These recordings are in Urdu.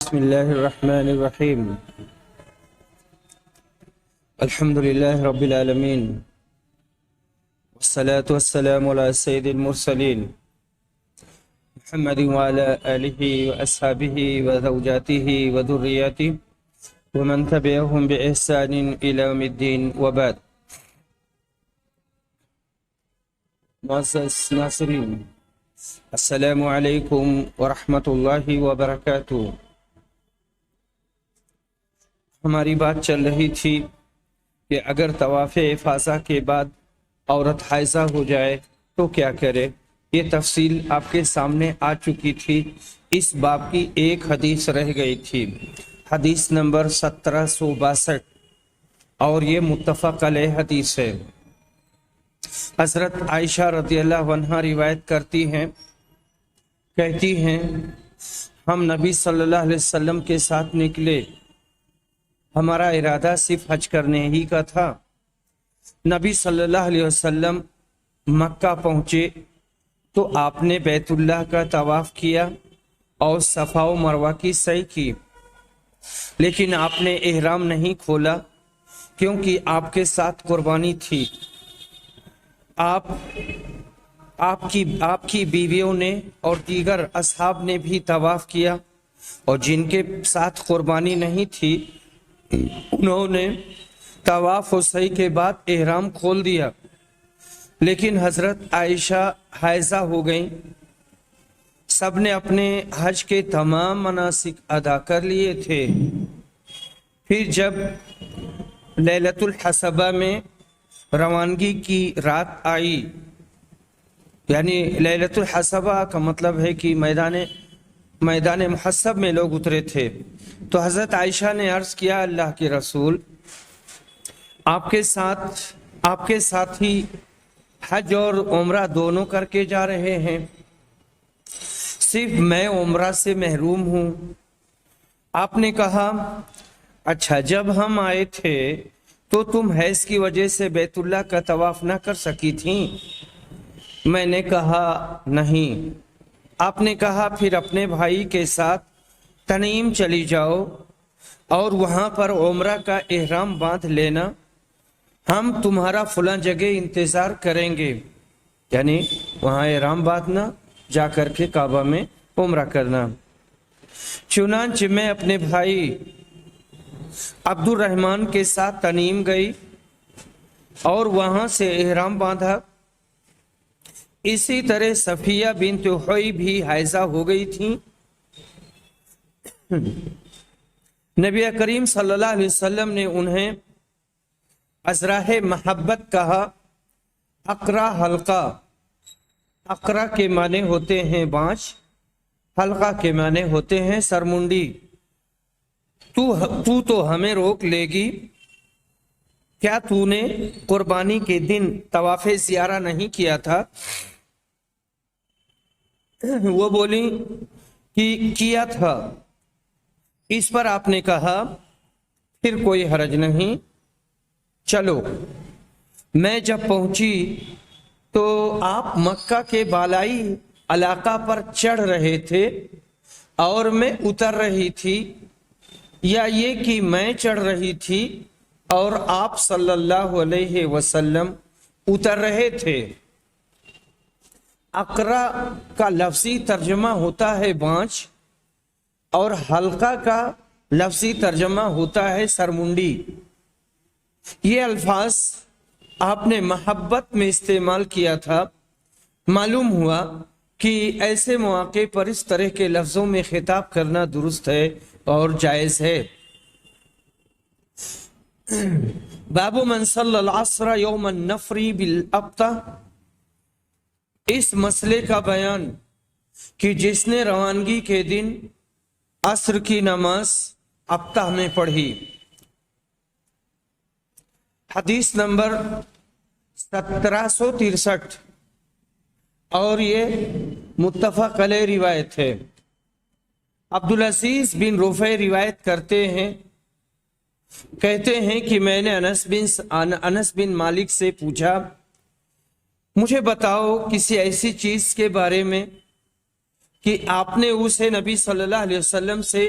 بسم الله الرحمن الرحيم. الحمد لله رب العالمين، والصلاة والسلام على سيد المرسلين محمد وعلى آله وأصحابه وزوجاته وذرياته ومن تبعهم بإحسان إلى يوم الدين، وبعد. معزز ناظرین، السلام علیکم ورحمۃ اللہ وبرکاتہ. ہماری بات چل رہی تھی کہ اگر طواف افاضہ کے بعد عورت حائضہ ہو جائے تو کیا کرے. یہ تفصیل آپ کے سامنے آ چکی تھی. اس باب کی ایک حدیث رہ گئی تھی، حدیث نمبر 1762، اور یہ متفق علیہ حدیث ہے. حضرت عائشہ رضی اللہ عنہ روایت کرتی ہیں، کہتی ہیں ہم نبی صلی اللہ علیہ وسلم کے ساتھ نکلے. ہمارا ارادہ صرف حج کرنے ہی کا تھا. نبی صلی اللہ علیہ وسلم مکہ پہنچے تو آپ نے بیت اللہ کا طواف کیا اور صفا و مروہ کی سعی کی، لیکن آپ نے احرام نہیں کھولا کیونکہ آپ کے ساتھ قربانی تھی. آپ کی بیویوں نے اور دیگر اصحاب نے بھی طواف کیا، اور جن کے ساتھ قربانی نہیں تھی انہوں نے طواف و سعی کے بعد احرام کھول دیا. لیکن حضرت عائشہ حائضہ ہو گئیں. سب نے اپنے حج کے تمام مناسک ادا کر لیے تھے. پھر جب لیلۃ الحصبہ میں روانگی کی رات آئی، یعنی لیلۃ الحصبہ کا مطلب ہے کہ میدان محصب میں لوگ اترے تھے، تو حضرت عائشہ نے عرض کیا اللہ کے رسول، آپ کے ساتھی حج اور عمرہ دونوں کر کے جا رہے ہیں، صرف میں عمرہ سے محروم ہوں. آپ نے کہا اچھا، جب ہم آئے تھے تو تم حیض کی وجہ سے بیت اللہ کا طواف نہ کر سکی تھیں؟ میں نے کہا نہیں. آپ نے کہا پھر اپنے بھائی کے ساتھ تنعیم چلی جاؤ اور وہاں پر عمرہ کا احرام باندھ لینا، ہم تمہارا فلاں جگہ انتظار کریں گے. یعنی وہاں احرام باندھنا، جا کر کے کعبہ میں عمرہ کرنا. چنانچہ میں اپنے بھائی عبد الرحمن کے ساتھ تنعیم گئی اور وہاں سے احرام باندھا. اسی طرح صفیہ بنت حوی بھی حائضہ ہو گئی تھیں. نبی کریم صلی اللہ علیہ وسلم نے انہیں ازراہ محبت کہا. اقرا حلقہ، اقرا کے معنی ہوتے ہیں بانچ، حلقہ کے معنی ہوتے ہیں سرمنڈی. تو تو ہمیں روک لے گی، کیا تو نے قربانی کے دن طواف زیارہ نہیں کیا تھا؟ وہ بولی کہ کیا تھا. اس پر آپ نے کہا پھر کوئی حرج نہیں، چلو. میں جب پہنچی تو آپ مکہ کے بالائی علاقہ پر چڑھ رہے تھے اور میں اتر رہی تھی، یا یہ کہ میں چڑھ رہی تھی اور آپ صلی اللہ علیہ وسلم اتر رہے تھے. اقرا کا لفظی ترجمہ ہوتا ہے بانچ، اور حلقہ کا لفظی ترجمہ ہوتا ہے سرمنڈی. یہ الفاظ آپ نے محبت میں استعمال کیا تھا. معلوم ہوا کہ ایسے مواقع پر اس طرح کے لفظوں میں خطاب کرنا درست ہے اور جائز ہے. باب من صلی العصر یوم النفر بالابطہ، اس مسئلے کا بیان کہ جس نے روانگی کے دن عصر کی نماز ابطہ میں پڑھی. حدیث نمبر 1763، اور یہ متفق علیہ روایت ہے. عبدالعزیز بن رفیع روایت کرتے ہیں، کہتے ہیں کہ میں نے انس بن مالک سے پوچھا، مجھے بتاؤ کسی ایسی چیز کے بارے میں کہ آپ نے اسے نبی صلی اللہ علیہ وسلم سے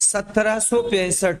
1765,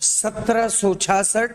1766,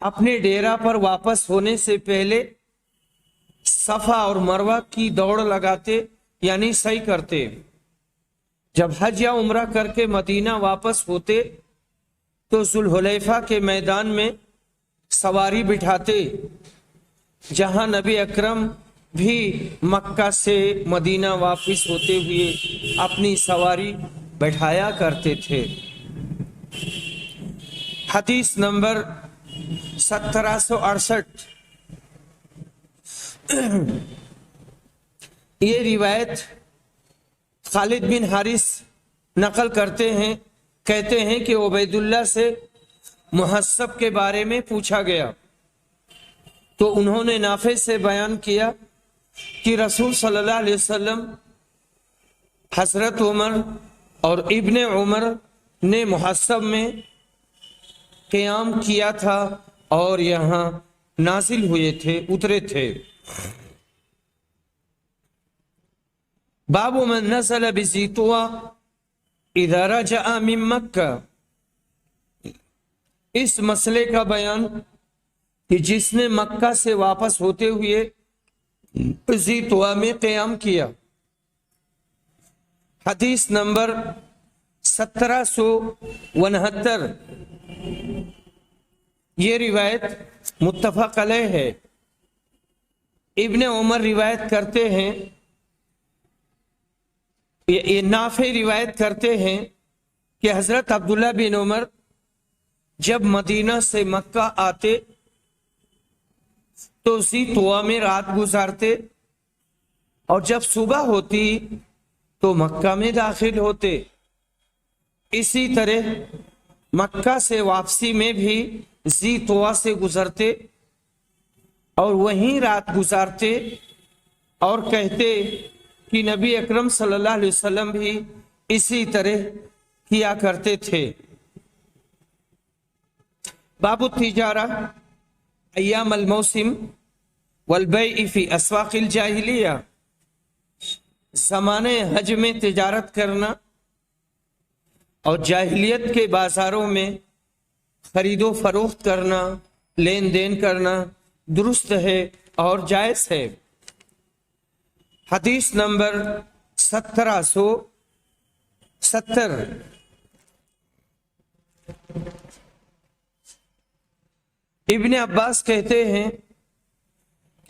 اپنے ڈیرا پر واپس ہونے سے پہلے صفا اور مروہ کی دوڑ لگاتے یعنی سعی کرتے. جب حج یا عمرہ کر کے مدینہ واپس ہوتے تو ذوالحلیفہ کے میدان میں سواری بٹھاتے، جہاں نبی اکرم بھی مکہ سے مدینہ واپس ہوتے ہوئے اپنی سواری بٹھایا کرتے تھے. حدیث نمبر 1768. یہ روایت خالد بن حارث نقل کرتے ہیں، کہتے ہیں کہ عبید اللہ سے محسب کے بارے میں پوچھا گیا تو انہوں نے نافع سے بیان کیا کہ رسول صلی اللہ علیہ وسلم، حضرت عمر اور ابن عمر نے محسب میں قیام کیا تھا اور یہاں نازل ہوئے تھے، اترے تھے. باب من نزل بذی طویٰ اذا رجع من مکہ. اس مسئلے کا بیان کہ جس نے مکہ سے واپس ہوتے ہوئے ذی طویٰ میں قیام کیا. حدیث نمبر 1769. یہ روایت متفق علیہ ہے. ابن عمر روایت کرتے ہیں، یہ نافع روایت کرتے ہیں کہ حضرت عبداللہ بن عمر جب مدینہ سے مکہ آتے تو ذی طویٰ میں رات گزارتے اور جب صبح ہوتی تو مکہ میں داخل ہوتے. اسی طرح مکہ سے واپسی میں بھی ذی طویٰ سے گزرتے اور وہیں رات گزارتے اور کہتے کہ نبی اکرم صلی اللہ علیہ وسلم بھی اسی طرح کیا کرتے تھے. باب التجارہ ایام الموسم والبیع فی اسواق الجاہلیہ. زمانے حج میں تجارت کرنا اور جاہلیت کے بازاروں میں خرید و فروخت کرنا، لین دین کرنا درست ہے اور جائز ہے. حدیث نمبر 1770. ابن عباس کہتے ہیں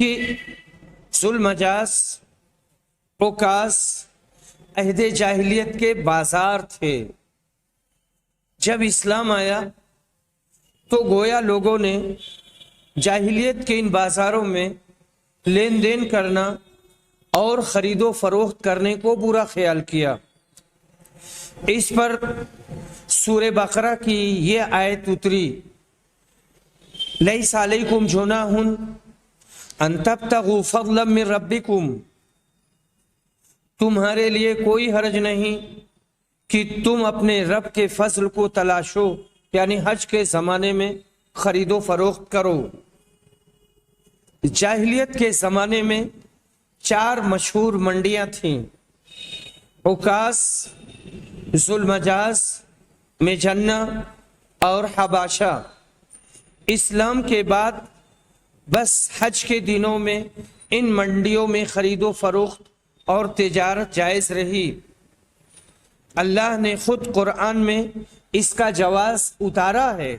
کہ ذوالمجاز، عکاظ عہد جاہلیت کے بازار تھے. جب اسلام آیا تو گویا لوگوں نے جاہلیت کے ان بازاروں میں لین دین کرنا اور خرید و فروخت کرنے کو برا خیال کیا. اس پر سورہ بقرہ کی یہ آیت اتری، لیس علیکم جناح ان تبتغوا فضلا من ربکم. تمہارے لیے کوئی حرج نہیں کہ تم اپنے رب کے فضل کو تلاشو، یعنی حج کے زمانے میں خرید و فروخت کرو. جاہلیت کے زمانے میں 4 مشہور منڈیاں تھیں، عکاظ، ذوالمجاز، مجنہ اور حباشہ. اسلام کے بعد بس حج کے دنوں میں ان منڈیوں میں خرید و فروخت اور تجارت جائز رہی. اللہ نے خود قرآن میں اس کا جواز اتارا ہے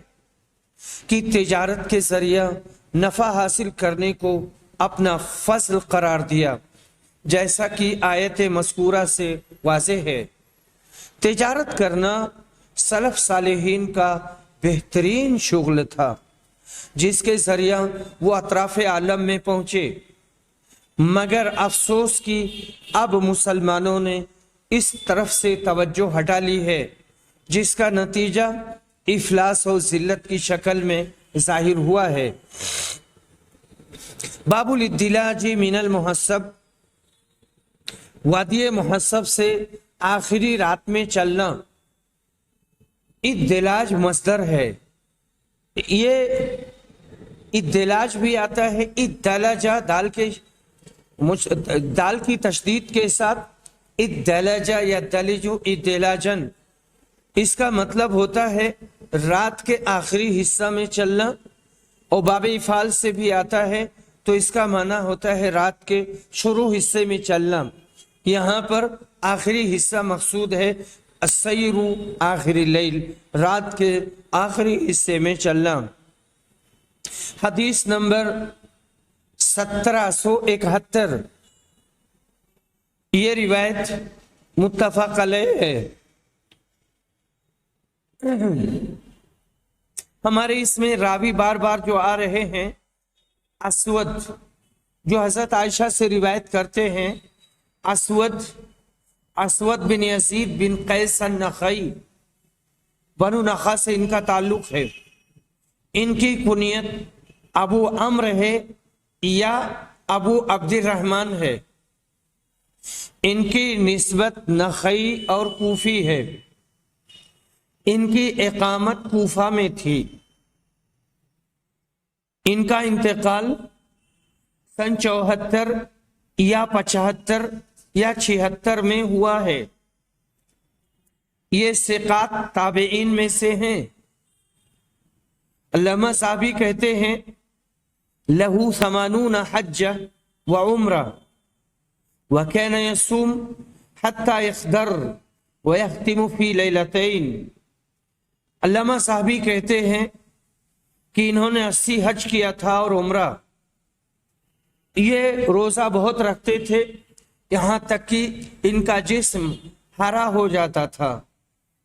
کہ تجارت کے ذریعہ نفع حاصل کرنے کو اپنا فضل قرار دیا، جیسا کہ آیت مذکورہ سے واضح ہے. تجارت کرنا سلف صالحین کا بہترین شغل تھا جس کے ذریعہ وہ اطراف عالم میں پہنچے، مگر افسوس کہ اب مسلمانوں نے اس طرف سے توجہ ہٹا لی ہے، جس کا نتیجہ افلاس و ذلت کی شکل میں ظاہر ہوا ہے. باب الادلاج من المحسب. وادی محسب سے آخری رات میں چلنا. ادلاج مصدر ہے، یہ ادلاج بھی آتا ہے ادلجا، دال کی تشدید کے ساتھ ادلجا یا دلجو ادلاجن. اس کا مطلب ہوتا ہے رات کے آخری حصہ میں چلنا اور باب افعال سے بھی آتا ہے، تو اس کا معنی ہوتا ہے رات کے شروع حصے میں چلنا۔ یہاں پر آخری حصہ مقصود ہے، السیر آخری اللیل، رات کے آخری حصے میں چلنا۔ حدیث نمبر 1771، یہ روایت متفق علیہ ہے۔ ہمارے اس میں راوی بار بار جو آ رہے ہیں، اسود جو حضرت عائشہ سے روایت کرتے ہیں، اسود بن یزید بن قیس النخعی، بنو نخع سے ان کا تعلق ہے۔ ان کی کنیت ابو عمرو ہے یا ابو عبد الرحمن ہے۔ ان کی نسبت نخعی اور کوفی ہے۔ ان کی اقامت کوفہ میں تھی۔ ان کا انتقال سن 74 یا 75 یا 76 میں ہوا ہے۔ یہ ثقات تابعین میں سے ہیں۔ علامہ صاحبی کہتے ہیں لہو 80 حجہ وعمرہ وکان یصوم حتی یخدر ویختم فی لیلتین۔ علامہ صاحبی کہتے ہیں کہ انہوں نے 80 حج کیا تھا اور عمرہ۔ یہ روزہ بہت رکھتے تھے، یہاں تک کہ ان کا جسم ہرا ہو جاتا تھا۔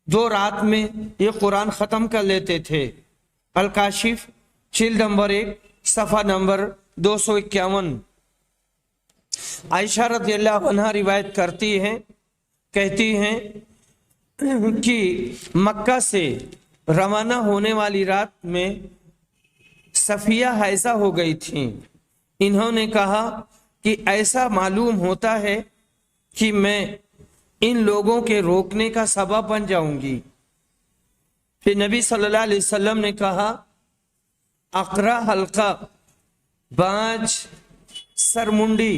2 رات میں یہ قرآن ختم کر لیتے تھے۔ الکاشف جلد نمبر 1 صفحہ نمبر 251۔ عائشہ رضی اللہ عنہ روایت کرتی ہیں، کہتی ہیں کہ مکہ سے روانہ ہونے والی رات میں صفیہ حائضہ ہو گئی تھیں۔ انہوں نے کہا کہ ایسا معلوم ہوتا ہے کہ میں ان لوگوں کے روکنے کا سبب بن جاؤں گی۔ پھر نبی صلی اللہ علیہ وسلم نے کہا اقرا حلقہ، بانج، سرمنڈی،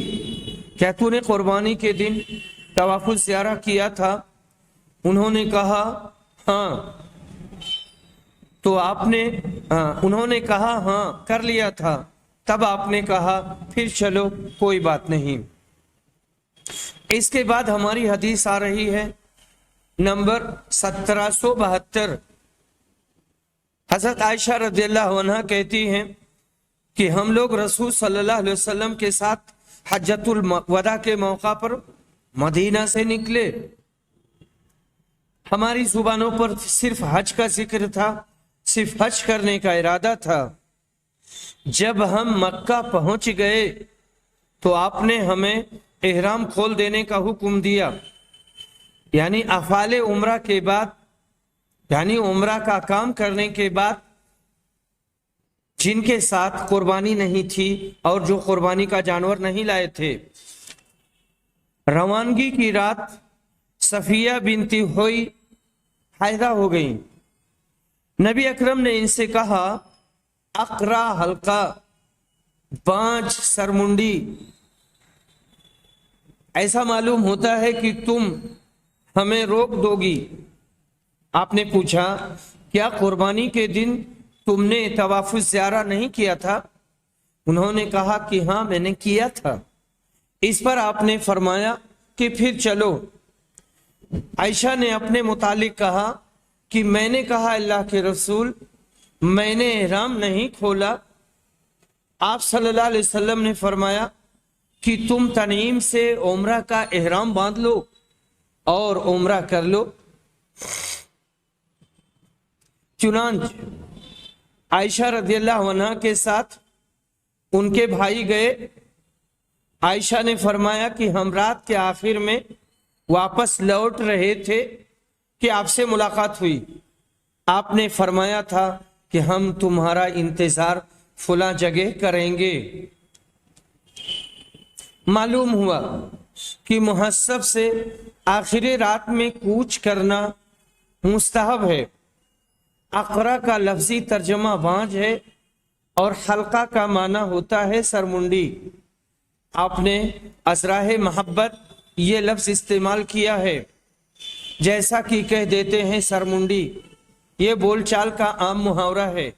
کیا تو نے قربانی کے دن طواف الزیارہ کیا تھا؟ انہوں نے کہا ہاں۔ تو آپ نے انہوں نے کہا ہاں کر لیا تھا۔ تب آپ نے کہا پھر چلو کوئی بات نہیں۔ اس کے بعد ہماری حدیث آ رہی ہے نمبر 1772۔ حضرت عائشہ رضی اللہ عنہ کہتی ہیں کہ ہم لوگ رسول صلی اللہ علیہ وسلم کے ساتھ حجۃ الوداع کے موقع پر مدینہ سے نکلے۔ ہماری زبانوں پر صرف حج کا ذکر تھا، صرف حج کرنے کا ارادہ تھا۔ جب ہم مکہ پہنچ گئے تو آپ نے ہمیں احرام کھول دینے کا حکم دیا، یعنی افعال عمرہ کے بعد، یعنی عمرہ کا کام کرنے کے بعد جن کے ساتھ قربانی نہیں تھی اور جو قربانی کا جانور نہیں لائے تھے، روانگی کی رات صفیہ بنت ہوئی حائضہ ہو گئی۔ نبی اکرم نے ان سے کہا اقرا حلقہ، بانج، سرمنڈی، ایسا معلوم ہوتا ہے کہ تم ہمیں روک دو گی۔ آپ نے پوچھا کیا قربانی کے دن تم نے طواف الزیارہ نہیں کیا تھا؟ انہوں نے کہا کہ ہاں میں نے کیا تھا۔ اس پر آپ نے فرمایا کہ پھر چلو۔ عائشہ نے اپنے متعلق کہا کہ میں نے کہا اللہ کے رسول میں نے احرام نہیں کھولا۔ آپ صلی اللہ علیہ وسلم نے فرمایا کہ تم تنعیم سے عمرہ کا احرام باندھ لو اور عمرہ کر لو۔ چنانچہ عائشہ رضی اللہ عنہ کے ساتھ ان کے بھائی گئے۔ عائشہ نے فرمایا کہ ہم رات کے آخر میں واپس لوٹ رہے تھے کہ آپ سے ملاقات ہوئی۔ آپ نے فرمایا تھا کہ ہم تمہارا انتظار فلاں جگہ کریں گے۔ معلوم ہوا کہ محسب سے آخری رات میں کوچ کرنا مستحب ہے۔ اقرا کا لفظی ترجمہ بانج ہے اور حلقہ کا معنی ہوتا ہے سرمنڈی۔ آپ نے ازراہ محبت یہ لفظ استعمال کیا ہے، جیسا کہ کہہ دیتے ہیں سرمنڈی۔ یہ بول چال کا عام محاورہ ہے۔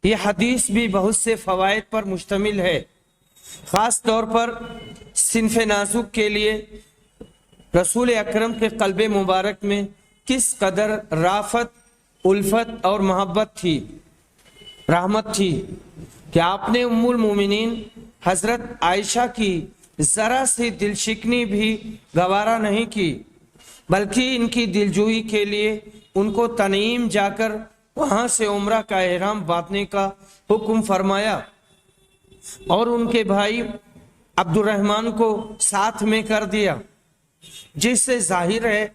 یہ حدیث بھی بہت سے فوائد پر مشتمل ہے، خاص طور پر صنف نازک کے لیے رسول اکرم کے قلب مبارک میں کس قدر رافت، الفت اور محبت تھی، رحمت تھی کہ آپ نے ام المومنین حضرت عائشہ کی ذرا سی دل شکنی بھی گوارا نہیں کی، بلکہ ان کی دلجوئی کے لیے ان کو تنعیم جا کر وہاں سے عمرہ کا احرام باندھنے کا حکم فرمایا اور ان کے بھائی عبد الرحمن کو ساتھ میں کر دیا، جس سے ظاہر ہے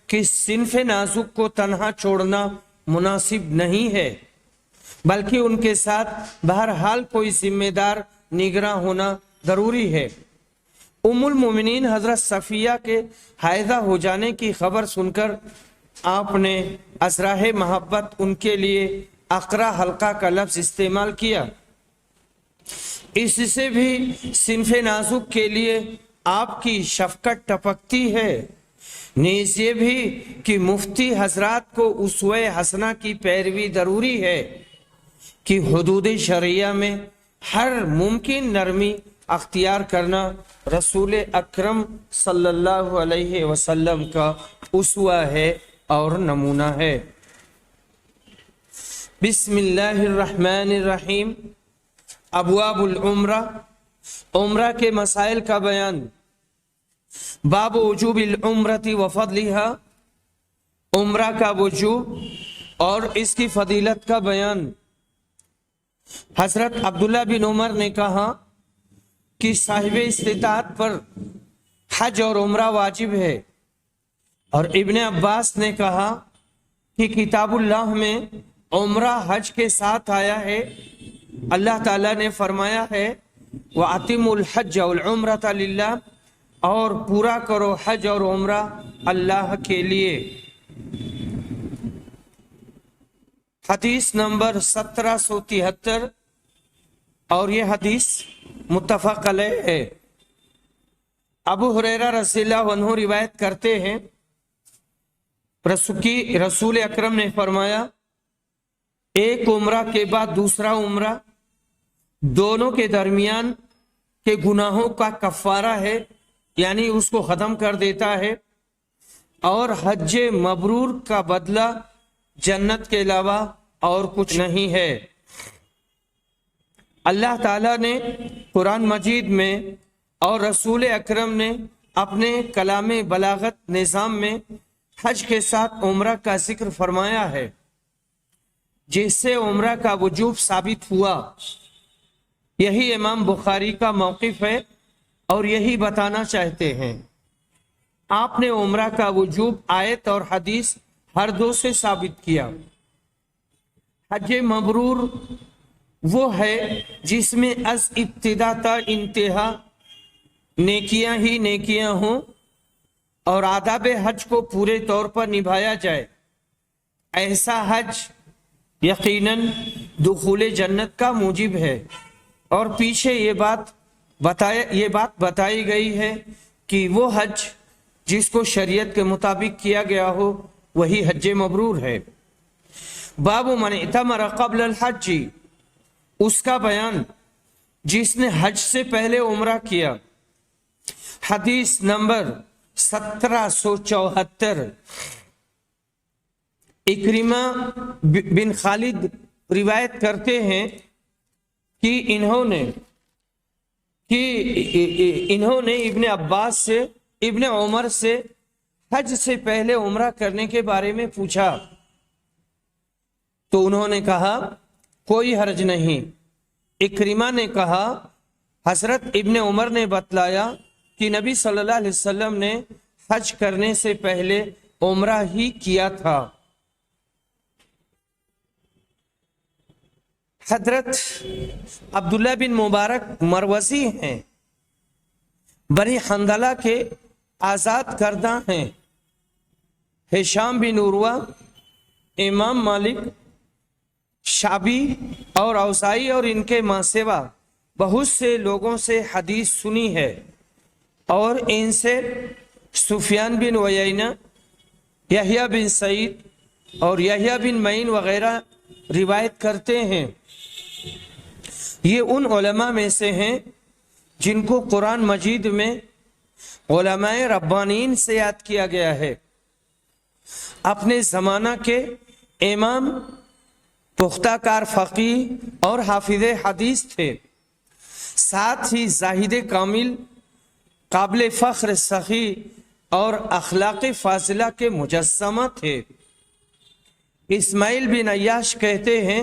کہ صنف نازک کو تنہا چھوڑنا مناسب نہیں ہے، بلکہ ان کے ساتھ بہرحال کوئی ذمہ دار نگراں ہونا ضروری ہے۔ ام المومنین حضرت صفیہ کے حائضہ ہو جانے کی خبر سن کر آپ نے ازراہ محبت ان کے لیے اقرا حلقہ کا لفظ استعمال کیا۔ اس سے بھی صنف نازک کے لیے آپ کی شفقت ٹپکتی ہے، نیز یہ بھی کہ مفتی حضرات کو اسوہ حسنہ کی پیروی ضروری ہے کہ حدود شرعیہ میں ہر ممکن نرمی اختیار کرنا رسول اکرم صلی اللہ علیہ وسلم کا اسوہ ہے اور نمونہ ہے۔ بسم اللہ الرحمن الرحیم۔ ابواب العمرہ، عمرہ کے مسائل کا بیان۔ باب وجوب العمرۃ وفضلها، عمرہ کا وجوب اور اس کی فضیلت کا بیان۔ حضرت عبداللہ بن عمر نے کہا کہ صاحب استطاعت پر حج اور عمرہ واجب ہے، اور ابن عباس نے کہا کہ کتاب اللہ میں عمرہ حج کے ساتھ آیا ہے۔ اللہ تعالیٰ نے فرمایا ہے وَأَتِمُّ الْحَجَّ وَالْعُمْرَةَ لِلَّهِ، اور پورا کرو حج اور عمرہ اللہ کے لیے۔ حدیث نمبر 1773، اور یہ حدیث متفق علیہ ہے۔ ابو ہریرہ رضی اللہ عنہ روایت کرتے ہیں رسول اکرم نے فرمایا ایک عمرہ کے بعد دوسرا عمرہ دونوں کے درمیان کے گناہوں کا کفارہ ہے، یعنی اس کو ختم کر دیتا ہے، اور حج مبرور کا بدلہ جنت کے علاوہ اور کچھ نہیں ہے۔ اللہ تعالیٰ نے قرآن مجید میں اور رسول اکرم نے اپنے کلام بلاغت نظام میں حج کے ساتھ عمرہ کا ذکر فرمایا ہے، جس سے عمرہ کا وجوب ثابت ہوا۔ یہی امام بخاری کا موقف ہے اور یہی بتانا چاہتے ہیں۔ آپ نے عمرہ کا وجوب آیت اور حدیث ہر دو سے ثابت کیا۔ حج مبرور وہ ہے جس میں از ابتدا تا انتہا نیکیاں ہی نیکیاں ہوں اور آداب حج کو پورے طور پر نبھایا جائے۔ ایسا حج یقیناً دخول جنت کا موجب ہے، اور پیچھے یہ بات بتائی گئی ہے کہ وہ حج جس کو شریعت کے مطابق کیا گیا ہو وہی حج مبرور ہے۔ باب من اعتمر قبل الحج، اس کا بیان جس نے حج سے پہلے عمرہ کیا۔ حدیث نمبر 1774، اکرمہ بن خالد روایت کرتے ہیں کہ انہوں نے ابن عباس سے، ابن عمر سے حج سے پہلے عمرہ کرنے کے بارے میں پوچھا تو انہوں نے کہا کوئی حرج نہیں۔ اکرمہ نے کہا حضرت ابن عمر نے بتلایا کہ نبی صلی اللہ علیہ وسلم نے حج کرنے سے پہلے عمرہ ہی کیا تھا۔ حضرت عبداللہ بن مبارک مروزی ہیں، بنی حنظلہ کے آزاد کردہ ہیں۔ ہشام بن عروہ، امام مالک، شعبی اور اوزاعی اور ان کے ماں سوا بہت سے لوگوں سے حدیث سنی ہے، اور ان سے سفیان بن عیینہ، یحییٰ بن سعید اور یحییٰ بن معین وغیرہ روایت کرتے ہیں۔ یہ ان علماء میں سے ہیں جن کو قرآن مجید میں علماء ربانین سے یاد کیا گیا ہے۔ اپنے زمانہ کے امام، پختہ کار فقیہ اور حافظ حدیث تھے، ساتھ ہی زاہد کامل، قابل فخر سخی اور اخلاق فاضلہ کے مجسمہ تھے۔ اسماعیل بن عیاش کہتے ہیں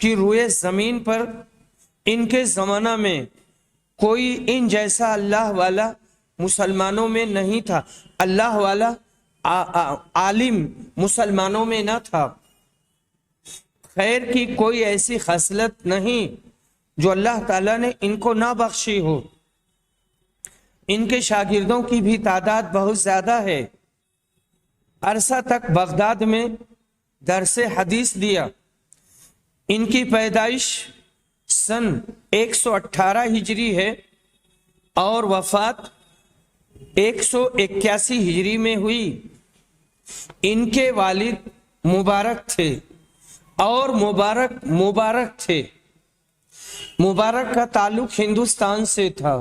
کہ روئے زمین پر ان کے زمانہ میں کوئی ان جیسا اللہ والا مسلمانوں میں نہیں تھا، اللہ والا عالم مسلمانوں میں نہ تھا۔ خیر کی کوئی ایسی خصلت نہیں جو اللہ تعالیٰ نے ان کو نہ بخشی ہو۔ ان کے شاگردوں کی بھی تعداد بہت زیادہ ہے۔ عرصہ تک بغداد میں درس حدیث دیا۔ ان کی پیدائش سن 118 ہجری ہے اور وفات 181 ہجری میں ہوئی۔ ان کے والد مبارک تھے اور مبارک تھے۔ مبارک کا تعلق ہندوستان سے تھا،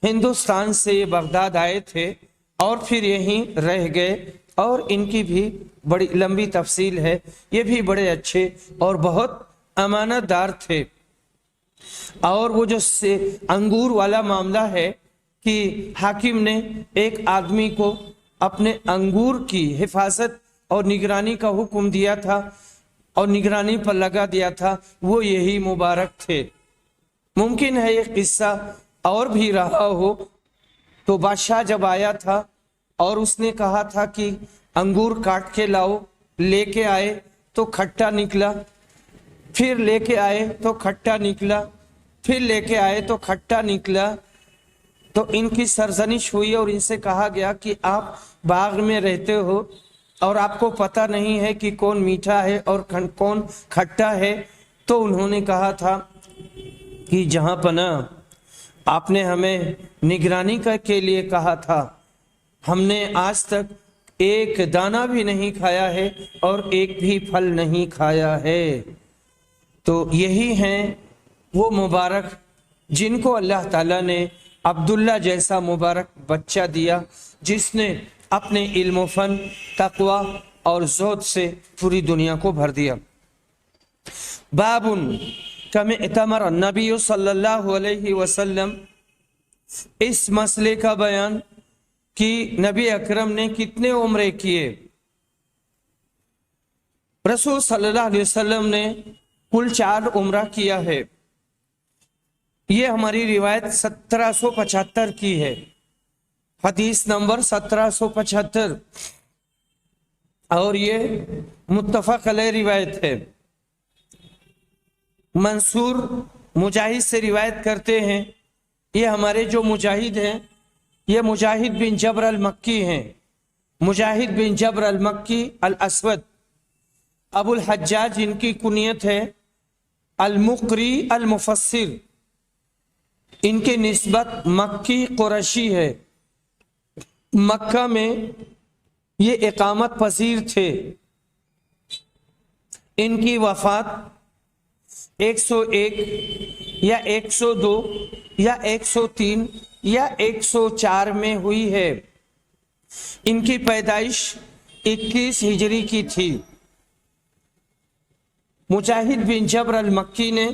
ہندوستان سے یہ بغداد آئے تھے اور پھر یہیں رہ گئے، اور ان کی بھی بڑی لمبی تفصیل ہے۔ یہ بھی بڑے اچھے اور بہت امانت دار تھے۔ اور وہ جو انگور والا معاملہ ہے کہ حاکم نے ایک آدمی کو اپنے انگور کی حفاظت اور نگرانی کا حکم دیا تھا اور نگرانی پر لگا دیا تھا، وہ یہی مبارک تھے۔ ممکن ہے یہ قصہ اور بھی رہا ہو۔ تو بادشاہ جب آیا تھا اور اس نے کہا تھا کہ انگور کاٹ کے لاؤ، لے کے آئے تو کھٹا نکلا، پھر لے کے آئے تو کھٹا نکلا، پھر لے کے آئے تو کھٹا نکلا، تو ان کی سرزنش ہوئی اور ان سے کہا گیا کہ آپ باغ میں رہتے ہو اور آپ کو پتہ نہیں ہے کہ کون میٹھا ہے اور کون کھٹا ہے۔ تو انہوں نے کہا تھا کہ جہاں پناہ، آپ نے ہمیں نگرانی کے لیے کہا تھا، ہم نے آج تک ایک دانہ بھی نہیں کھایا ہے اور ایک بھی پھل نہیں کھایا ہے۔ تو یہی ہیں وہ مبارک جن کو اللہ تعالیٰ نے عبداللہ جیسا مبارک بچہ دیا، جس نے اپنے علم و فن، تقوی اور زہد سے پوری دنیا کو بھر دیا۔ بابن کم اتمر النبی صلی اللہ علیہ وسلم، اس مسئلے کا بیان کہ نبی اکرم نے کتنے عمرے کیے۔ رسول صلی اللہ علیہ وسلم نے کل 4 عمرہ کیا ہے۔ یہ ہماری روایت 1775 کی ہے، حدیث نمبر 1775، اور یہ متفق علیہ روایت ہے۔ منصور مجاہد سے روایت کرتے ہیں، یہ ہمارے جو مجاہد ہیں، یہ مجاہد بن جبر المکی ہیں، مجاہد بن جبر المکی الاسود، ابو الحجاج ان کی کنیت ہے، المقری المفسر، ان کے نسبت مکی قریشی ہے، مکہ میں یہ اقامت پذیر تھے۔ ان کی وفات 101 یا 102 یا 103 یا 104 میں ہوئی ہے۔ ان کی پیدائش 21 ہجری کی تھی۔ مجاہد بن جبر المکی نے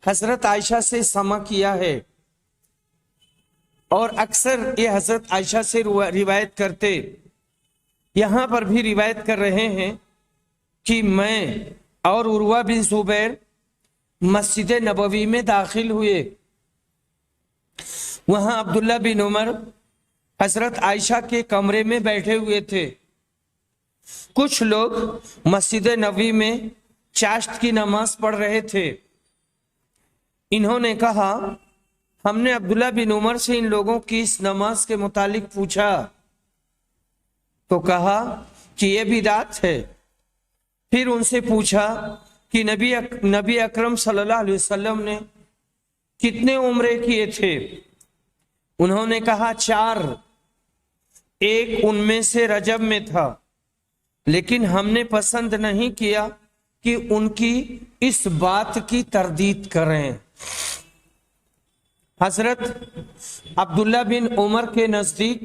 حضرت عائشہ سے سماع کیا ہے اور اکثر یہ حضرت عائشہ سے روایت کرتے۔ یہاں پر بھی روایت کر رہے ہیں کہ میں اور عروہ بن زبیر مسجد نبوی میں داخل ہوئے۔ وہاں عبداللہ بن عمر حضرت عائشہ کے کمرے میں بیٹھے ہوئے تھے۔ کچھ لوگ مسجد نبوی میں چاشت کی نماز پڑھ رہے تھے۔ انہوں نے کہا، ہم نے عبداللہ بن عمر سے ان لوگوں کی اس نماز کے متعلق پوچھا تو کہا کہ یہ بدعت ہے۔ پھر ان سے پوچھا کہ نبی اکرم صلی اللہ علیہ وسلم نے کتنے عمرے کیے تھے؟ انہوں نے کہا 4، ایک ان میں سے رجب میں تھا، لیکن ہم نے پسند نہیں کیا کہ ان کی اس بات کی تردید کریں۔ حضرت عبداللہ بن عمر کے نزدیک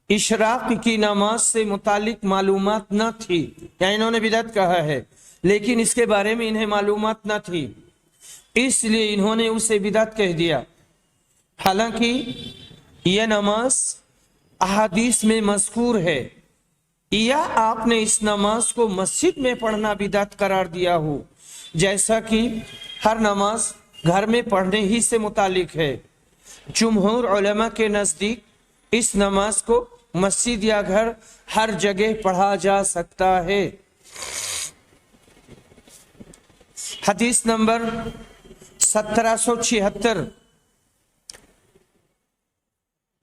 اشراق کی نماز سے متعلق معلومات نہ تھی، یعنی انہوں نے بدعت کہا ہے لیکن اس کے بارے میں انہیں معلومات نہ تھی، اس لیے انہوں نے اسے بدعت کہہ دیا، حالانکہ یہ نماز احادیث میں مذکور ہے، یا آپ نے اس نماز کو مسجد میں پڑھنا بدعت قرار دیا ہو، جیسا کہ ہر نماز گھر میں پڑھنے ہی سے متعلق ہے۔ جمہور علماء کے نزدیک اس نماز کو مسجد یا گھر ہر جگہ پڑھا جا سکتا ہے۔ حدیث نمبر 1776،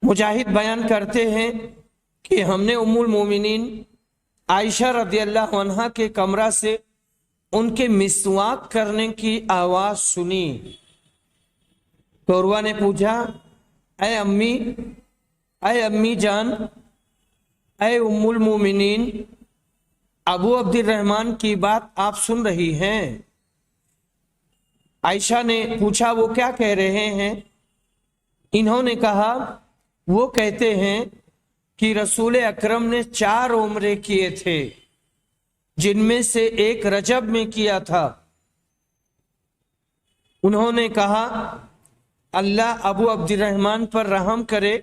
مجاہد بیان کرتے ہیں کہ ہم نے ام المومنین عائشہ رضی اللہ عنہا کے کمرہ سے ان کے مسواک کرنے کی آواز سنی، تو عروہ نے پوچھا، اے امی جان، اے ام المومنین، ابو عبد الرحمن کی بات آپ سن رہی ہیں؟ عائشہ نے پوچھا وہ کیا کہہ رہے ہیں؟ انہوں نے کہا وہ کہتے ہیں کہ رسول اکرم نے 4 عمرے کیے تھے، جن میں سے ایک رجب میں کیا تھا۔ انہوں نے کہا اللہ ابو عبد الرحمن پر رحم کرے،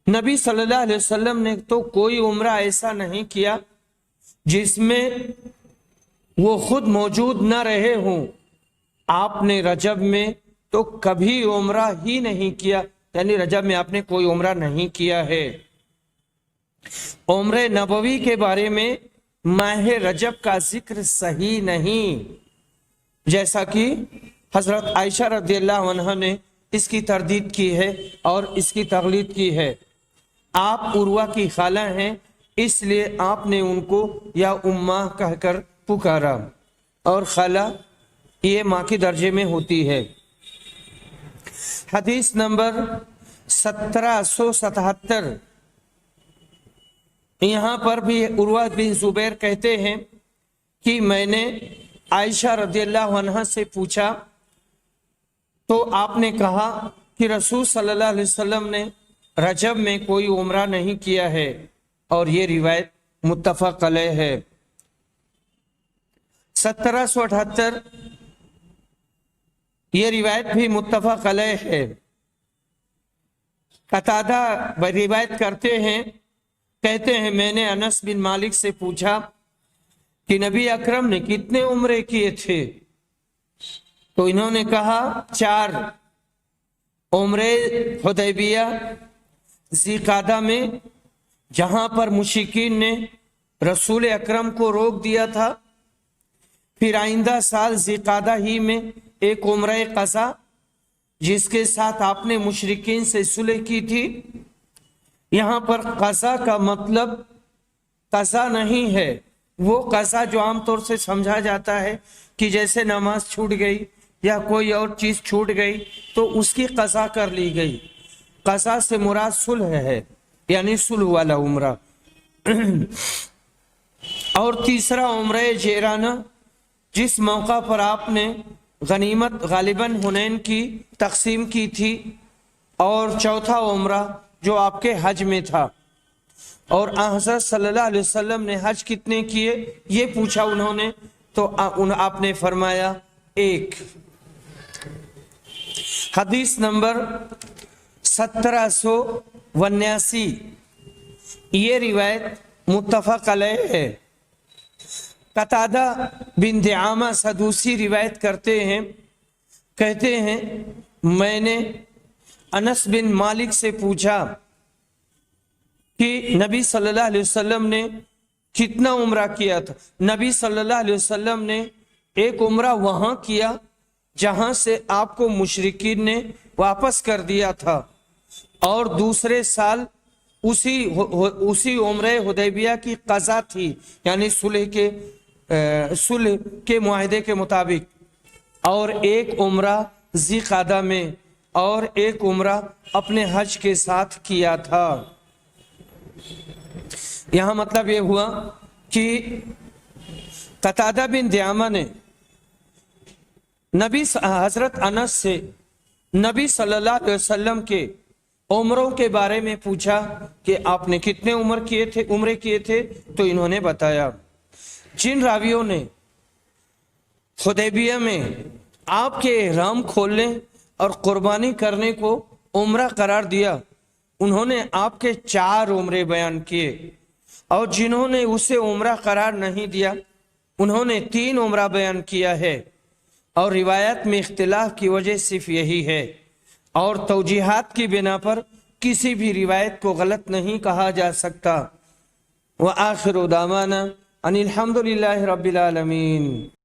نبی صلی اللہ علیہ وسلم نے تو کوئی عمرہ ایسا نہیں کیا جس میں وہ خود موجود نہ رہے ہوں، آپ نے رجب میں تو کبھی عمرہ ہی نہیں کیا، یعنی رجب میں آپ نے کوئی عمرہ نہیں کیا ہے۔ عمرہ نبوی کے بارے میں ماہ رجب کا ذکر صحیح نہیں، جیسا کہ حضرت عائشہ رضی اللہ عنہ نے اس کی تردید کی ہے اور اس کی تقلید کی ہے۔ آپ عروہ کی خالہ ہیں، اس لیے آپ نے ان کو یا اماں کہہ کر پکارا، اور خالہ یہ ماں کے درجے میں ہوتی ہے۔ حدیث نمبر 1777، یہاں پر بھی عروہ بن زبیر کہتے ہیں کہ میں نے عائشہ رضی اللہ عنہ سے پوچھا تو آپ نے کہا کہ رسول صلی اللہ علیہ وسلم نے رجب میں کوئی عمرہ نہیں کیا ہے، اور یہ روایت متفق علیہ ہے۔ 1778، یہ روایت بھی متفق علیہ ہے۔ قتادہ روایت کرتے ہیں، کہتے ہیں میں نے انس بن مالک سے پوچھا کہ نبی اکرم نے کتنے عمرے کیے تھے؟ تو انہوں نے کہا 4، عمرے حدیبیہ ذی قعدہ میں جہاں پر مشرکین نے رسول اکرم کو روک دیا تھا، پھر آئندہ سال ذی قعدہ ہی میں ایک عمرہ قضا جس کے ساتھ آپ نے مشرکین سے صلح کی تھی۔ یہاں پر قضا کا مطلب قضا نہیں ہے وہ قضا جو عام طور سے سمجھا جاتا ہے کہ جیسے نماز چھوٹ گئی یا کوئی اور چیز چھوٹ گئی تو اس کی قضا کر لی گئی۔ قضا سے مراد صلح ہے، یعنی صلح والا عمرہ۔ اور تیسرا عمرہ جیرانہ، جس موقع پر آپ نے غنیمت غالباً حنین کی تقسیم کی تھی، اور چوتھا عمرہ جو آپ کے حج میں تھا۔ اور حضرت صلی اللہ علیہ وسلم نے حج کتنے کیے یہ پوچھا انہوں نے، تو آپ نے فرمایا 1۔ حدیث نمبر 1779، یہ روایت متفق علیہ ہے۔ قتادہ بن دعامہ سدوسی روایت کرتے ہیں، کہتے ہیں میں نے انس بن مالک سے پوچھا کہ نبی صلی اللہ علیہ وسلم نے کتنا عمرہ کیا تھا؟ نبی صلی اللہ علیہ وسلم نے ایک عمرہ وہاں کیا جہاں سے آپ کو مشرکین نے واپس کر دیا تھا، اور دوسرے سال اسی عمرہ حدیبیہ کی قضا تھی، یعنی صلح کے معاہدے کے مطابق، اور ایک عمرہ ذی قعدہ میں اور ایک عمرہ اپنے حج کے ساتھ کیا تھا۔ یہاں مطلب یہ ہوا کہ قتادہ بن دعامہ نے حضرت انس سے نبی صلی اللہ علیہ وسلم کے عمروں کے بارے میں پوچھا کہ آپ نے کتنے عمرے کیے تھے، تو انہوں نے بتایا۔ جن راویوں نے حدیبیہ میں آپ کے احرام کھولنے اور قربانی کرنے کو عمرہ قرار دیا، انہوں نے آپ کے 4 عمرے بیان کیے، اور جنہوں نے اسے عمرہ قرار نہیں دیا انہوں نے 3 عمرہ بیان کیا ہے، اور روایت میں اختلاف کی وجہ صرف یہی ہے، اور توجیحات کی بنا پر کسی بھی روایت کو غلط نہیں کہا جا سکتا۔ وآخر دعوانا ان الحمد للہ رب العالمین۔